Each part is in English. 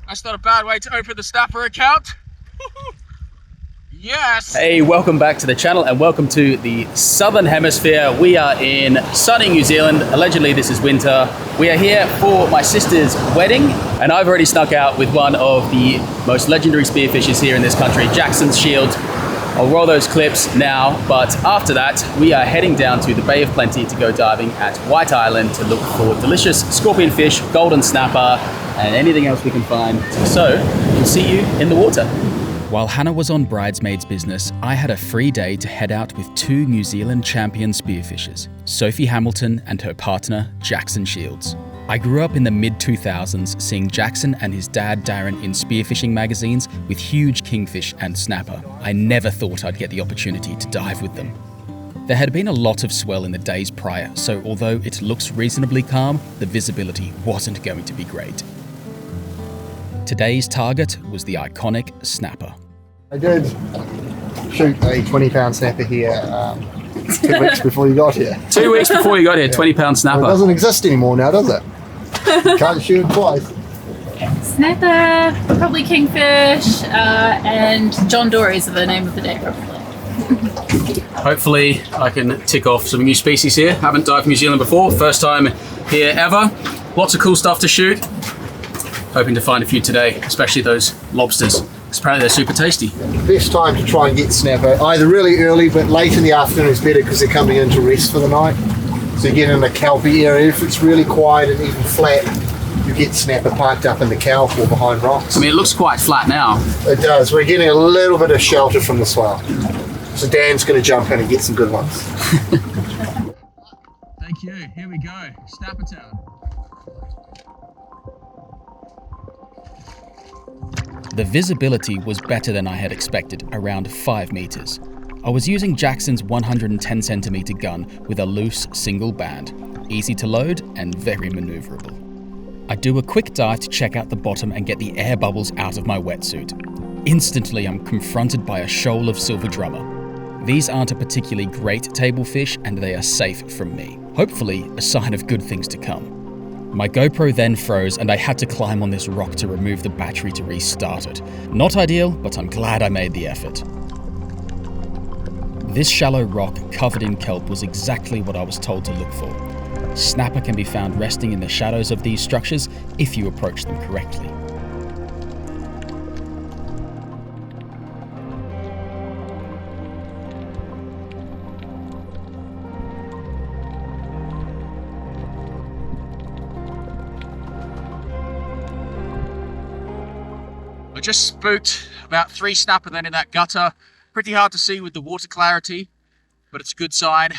That's not a bad way to open the snapper account. Yes! Hey, welcome back to the channel and welcome to the Southern Hemisphere. We are in sunny New Zealand. Allegedly this is winter. We are here for my sister's wedding and I've already snuck out with one of the most legendary spearfishers here in this country, Jackson Shields. I'll roll those clips now, but after that we are heading down to the Bay of Plenty to go diving at White Island to look for delicious scorpion fish, golden snapper and anything else we can find. So we'll see you in the water. While Hannah was on bridesmaids business, I had a free day to head out with two New Zealand champion spearfishers, Sophie Hamilton and her partner, Jackson Shields. I grew up in the mid-2000s seeing Jackson and his dad Darren in spearfishing magazines with huge kingfish and snapper. I never thought I'd get the opportunity to dive with them. There had been a lot of swell in the days prior, so although it looks reasonably calm, the visibility wasn't going to be great. Today's target was the iconic snapper. I did shoot a 20-pound snapper here 2 weeks before you got here. 2 weeks before you got here, 20-pound snapper. Well, it doesn't exist anymore now, does it? Can't shoot it twice. Snapper, probably kingfish, and John Dory's are the name of the day, probably. Hopefully I can tick off some new species here. Haven't dived New Zealand before, first time here ever. Lots of cool stuff to shoot. Hoping to find a few today, especially those lobsters. Apparently they're super tasty. Best time to try and get snapper, either really early but late in the afternoon is better because they're coming in to rest for the night. So you get in a kelpie area, if it's really quiet and even flat, you get snapper parked up in the kelp or behind rocks. I mean, it looks quite flat now. It does. We're getting a little bit of shelter from the swell. So Dan's going to jump in and get some good ones. Thank you. Here we go. Snapper town. The visibility was better than I had expected, around 5 meters. I was using Jackson's 110 centimeter gun with a loose single band, easy to load and very maneuverable. I do a quick dive to check out the bottom and get the air bubbles out of my wetsuit. Instantly, I'm confronted by a shoal of silver drummer. These aren't a particularly great table fish and they are safe from me. Hopefully, a sign of good things to come. My GoPro then froze and I had to climb on this rock to remove the battery to restart it. Not ideal, but I'm glad I made the effort. This shallow rock covered in kelp was exactly what I was told to look for. Snapper can be found resting in the shadows of these structures if you approach them correctly. I just spooked about 3 snapper then in that gutter. Pretty hard to see with the water clarity, but it's a good sign.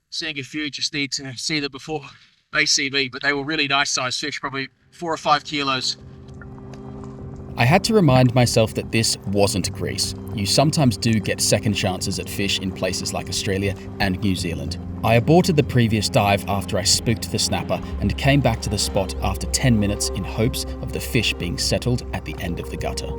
Seeing a few, just need to see them before they see me, but they were really nice sized fish, probably 4 or 5 kilos. I had to remind myself that this wasn't Greece. You sometimes do get second chances at fish in places like Australia and New Zealand. I aborted the previous dive after I spooked the snapper and came back to the spot after 10 minutes in hopes of the fish being settled at the end of the gutter.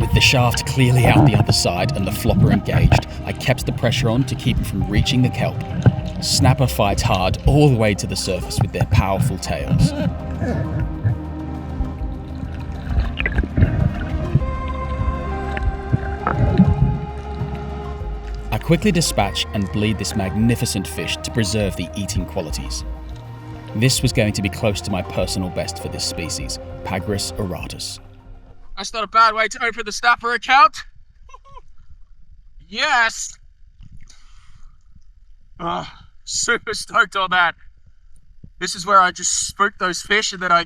With the shaft clearly out the other side and the flopper engaged, I kept the pressure on to keep it from reaching the kelp. Snapper fight hard all the way to the surface with their powerful tails. I quickly dispatch and bleed this magnificent fish to preserve the eating qualities. This was going to be close to my personal best for this species, Pagrus auratus. That's not a bad way to open the snapper account. Yes! Oh, super stoked on that. This is where I just spooked those fish and then I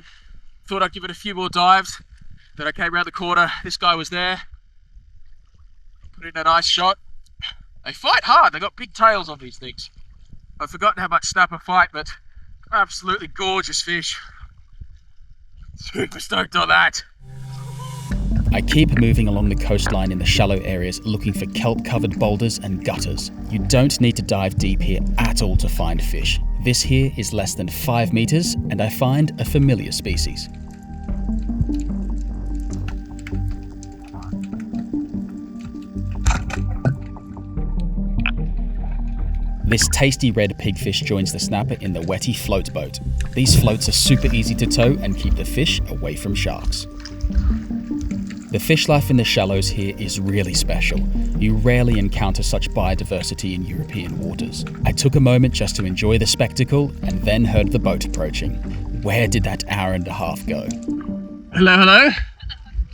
thought I'd give it a few more dives. Then I came around the corner, this guy was there. Put in a nice shot. They fight hard, they got big tails on these things. I've forgotten how much snapper fight, but absolutely gorgeous fish. Super stoked on that. I keep moving along the coastline in the shallow areas looking for kelp-covered boulders and gutters. You don't need to dive deep here at all to find fish. This here is less than 5 meters, and I find a familiar species. This tasty red pigfish joins the snapper in the Wettie float boat. These floats are super easy to tow and keep the fish away from sharks. The fish life in the shallows here is really special. You rarely encounter such biodiversity in European waters. I took a moment just to enjoy the spectacle and then heard the boat approaching. Where did that hour and a half go? Hello, hello.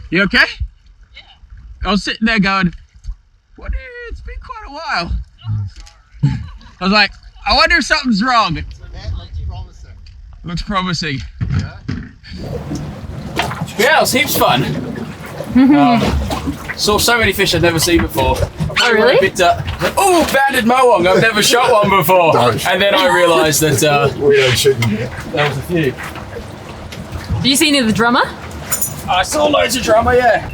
You okay? Yeah. I was sitting there going, it's been quite a while. I was like, I wonder if something's wrong. That looks promising. Looks promising. Yeah, it was heaps fun. Saw so many fish I'd never seen before. Oh, really? Banded mohawk. I've never shot one before. And then I realised that We don't shoot them yet. there was a few. Did you see any of the drummer? I saw loads of drama, yeah.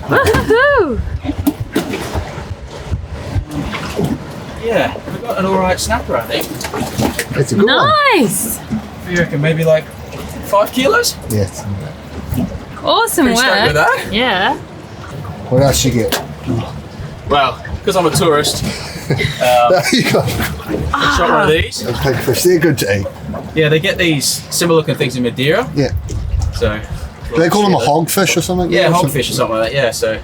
Woohoo! Yeah, I got an alright snapper, I think. It's a good one. Nice! What do you reckon, maybe like 5 kilos? Yes. Awesome Pretty stoked work. with that. Yeah. What else you get? Well, because I'm a tourist, You got I shot one of these. pigfish. They're good to eat. Yeah, they get these similar looking things in Madeira. Yeah. So. Do they call them a hogfish or something? Yeah, hogfish or something like that, yeah, so.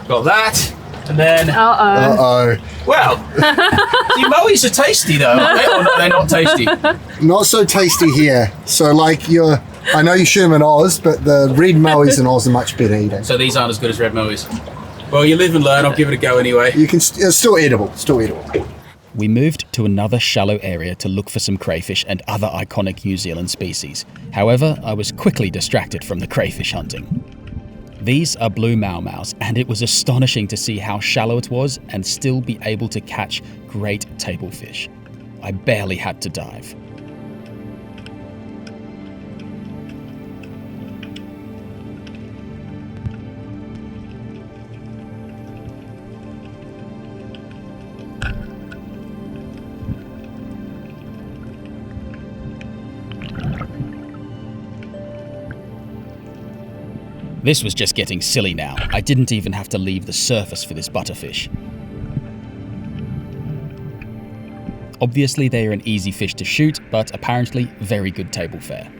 Got that. And then, Uh-oh. well, the mowies are tasty though, aren't they? Or no, they're not tasty. Not so tasty here. So like I know you shoot them in Oz, but the red mowies in Oz are much better eating. So these aren't as good as red mowies. Well, you live and learn. I'll give it a go anyway. You can it's still edible. Still edible. We moved to another shallow area to look for some crayfish and other iconic New Zealand species. However, I was quickly distracted from the crayfish hunting. These are blue mau-maus, and it was astonishing to see how shallow it was and still be able to catch great table fish. I barely had to dive. This was just getting silly now. I didn't even have to leave the surface for this butterfish. Obviously they are an easy fish to shoot, but apparently very good table fare.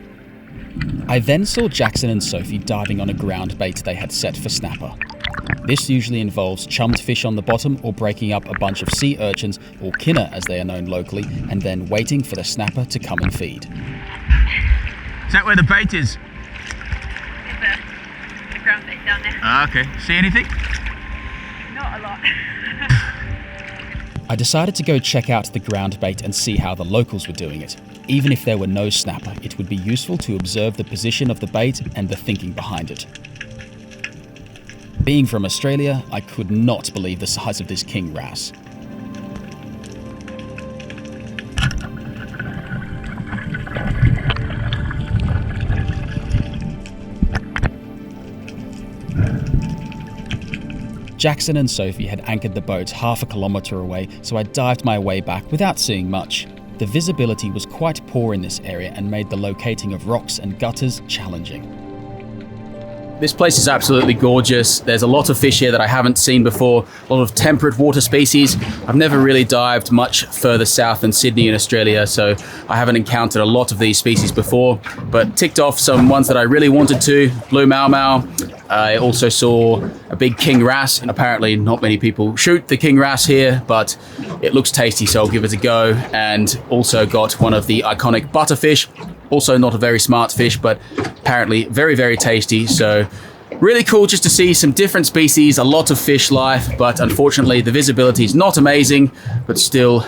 I then saw Jackson and Sophie diving on a ground bait they had set for snapper. This usually involves chummed fish on the bottom or breaking up a bunch of sea urchins, or kinner as they are known locally, and then waiting for the snapper to come and feed. Is that where the bait is? Ground bait down there. Ah, okay. See anything? Not a lot. I decided to go check out the ground bait and see how the locals were doing it. Even if there were no snapper, it would be useful to observe the position of the bait and the thinking behind it. Being from Australia, I could not believe the size of this king wrasse. Jackson and Sophie had anchored the boat half a kilometre away, so I dived my way back without seeing much. The visibility was quite poor in this area and made the locating of rocks and gutters challenging. This place is absolutely gorgeous. There's a lot of fish here that I haven't seen before, a lot of temperate water species. I've never really dived much further south than Sydney in Australia, so I haven't encountered a lot of these species before, but ticked off some ones that I really wanted to. Blue mau-mau. I also saw a big king wrasse, and apparently not many people shoot the king wrasse here, but it looks tasty, so I'll give it a go. And also got one of the iconic butterfish. Also not a very smart fish, but apparently very, very tasty. So really cool just to see some different species, a lot of fish life, but unfortunately the visibility is not amazing, but still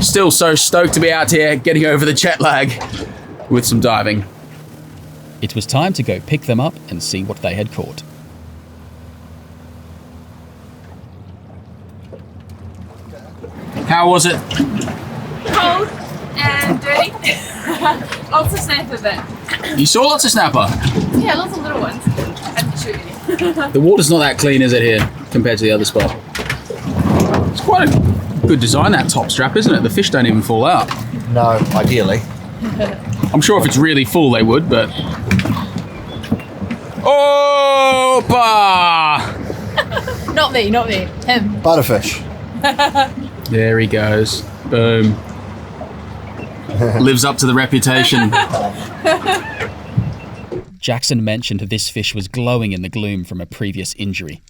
so stoked to be out here getting over the jet lag with some diving. It was time to go pick them up and see what they had caught. How was it? Cold and dirty. Lots of snapper, but You saw lots of snapper. yeah, lots of little ones. I didn't shoot any. The water's not that clean, is it, here, compared to the other spot? It's quite a good design, that top strap, isn't it? The fish don't even fall out. No, ideally. I'm sure if it's really full they would, but... Opa! Not me, him. Butterfish. There he goes. Boom. Lives up to the reputation. Jackson mentioned this fish was glowing in the gloom from a previous injury.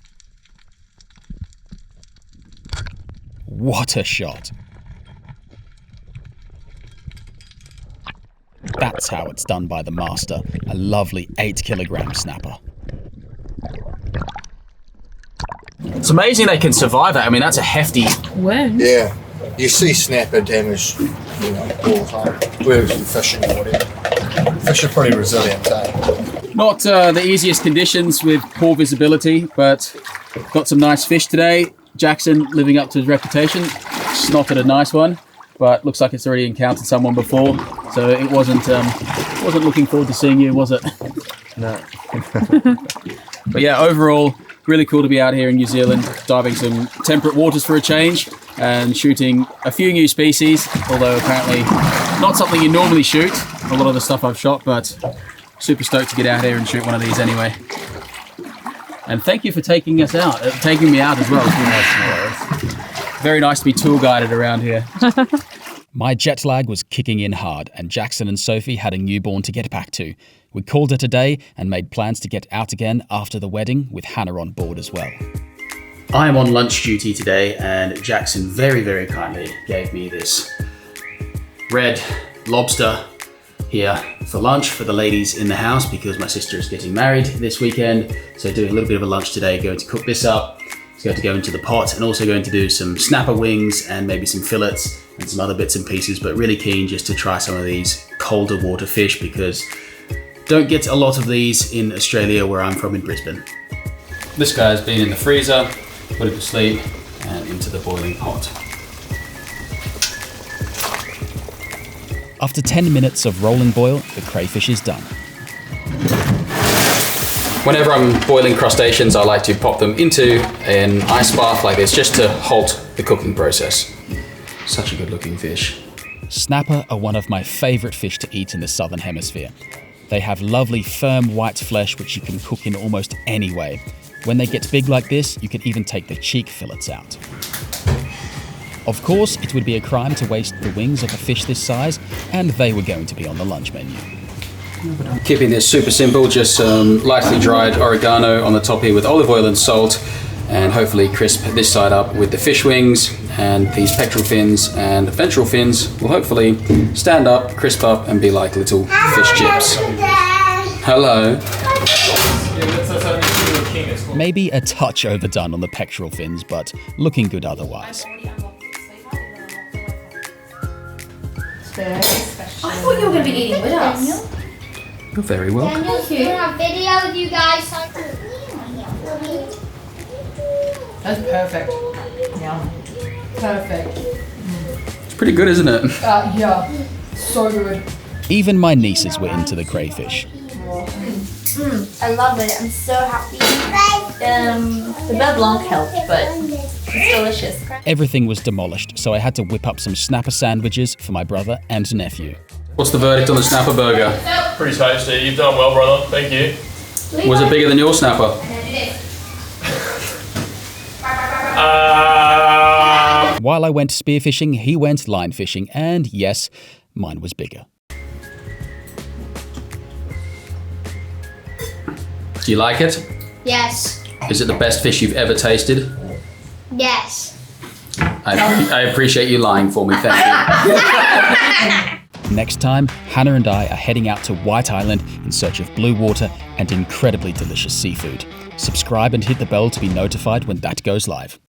What a shot. That's how it's done by the master, a lovely 8-kilogram snapper. It's amazing they can survive that. I mean, that's a hefty... Wound. Yeah. You see snapper damage, all the time. Whether it's fishing or whatever. Fish are pretty resilient, eh? Not the easiest conditions with poor visibility, but got some nice fish today. Jackson living up to his reputation. Snotted a nice one, but looks like it's already encountered someone before, so it wasn't looking forward to seeing you, was it? No. But yeah, overall, really cool to be out here in New Zealand, diving some temperate waters for a change and shooting a few new species, although apparently not something you normally shoot. A lot of the stuff I've shot, but super stoked to get out here and shoot one of these anyway. And thank you for taking me out as well. Very nice to be tour guided around here. My jet lag was kicking in hard, and Jackson and Sophie had a newborn to get back to. We called it a day and made plans to get out again after the wedding, with Hannah on board as well. I am on lunch duty today, and Jackson very, very kindly gave me this red lobster here for lunch for the ladies in the house, because my sister is getting married this weekend. So doing a little bit of a lunch today, going to cook this up. It's going to go into the pot, and also going to do some snapper wings and maybe some fillets and some other bits and pieces, but really keen just to try some of these colder water fish, because don't get a lot of these in Australia where I'm from in Brisbane. This guy's been in the freezer, put it to sleep, and into the boiling pot. After 10 minutes of rolling boil, the crayfish is done. Whenever I'm boiling crustaceans, I like to pop them into an ice bath like this, just to halt the cooking process. Such a good looking fish. Snapper are one of my favourite fish to eat in the Southern Hemisphere. They have lovely firm white flesh which you can cook in almost any way. When they get big like this, you can even take the cheek fillets out. Of course, it would be a crime to waste the wings of a fish this size, and they were going to be on the lunch menu. Keeping this super simple, just some lightly dried oregano on the top here with olive oil and salt, and hopefully crisp this side up with the fish wings, and these pectoral fins and ventral fins will hopefully stand up, crisp up, and be like little fish chips. Hello. Maybe a touch overdone on the pectoral fins, but looking good otherwise. I thought you were going to be eating with us. You're very welcome. Daniel's doing a video with you guys. That's perfect. Yeah. Perfect. It's pretty good, isn't it? Yeah. So good. Even my nieces were into the crayfish. I love it. I'm so happy. The beurre blanc helped, but it's delicious. Everything was demolished, so I had to whip up some snapper sandwiches for my brother and nephew. What's the verdict on the snapper burger? Pretty tasty. You've done well, brother. Thank you. Was it bigger than your snapper? While I went spearfishing, he went line fishing, and yes, mine was bigger. Do you like it? Yes. Is it the best fish you've ever tasted? Yes. I appreciate you lying for me, thank you. Next time, Hannah and I are heading out to White Island in search of blue water and incredibly delicious seafood. Subscribe and hit the bell to be notified when that goes live.